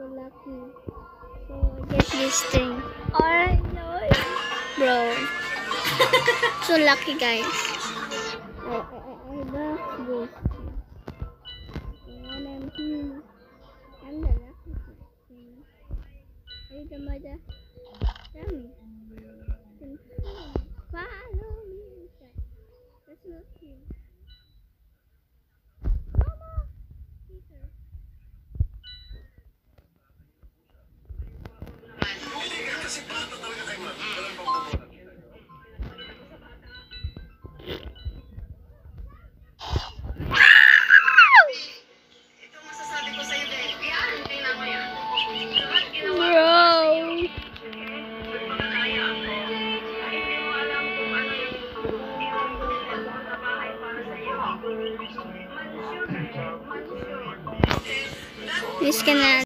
so lucky. So I get this thing. Alright, bro. So lucky, guys. I got this. And I'm the lucky person. Ay, the mother. Tell me. Follow me inside. Let's look here. Mama! Peter. Miss ka na.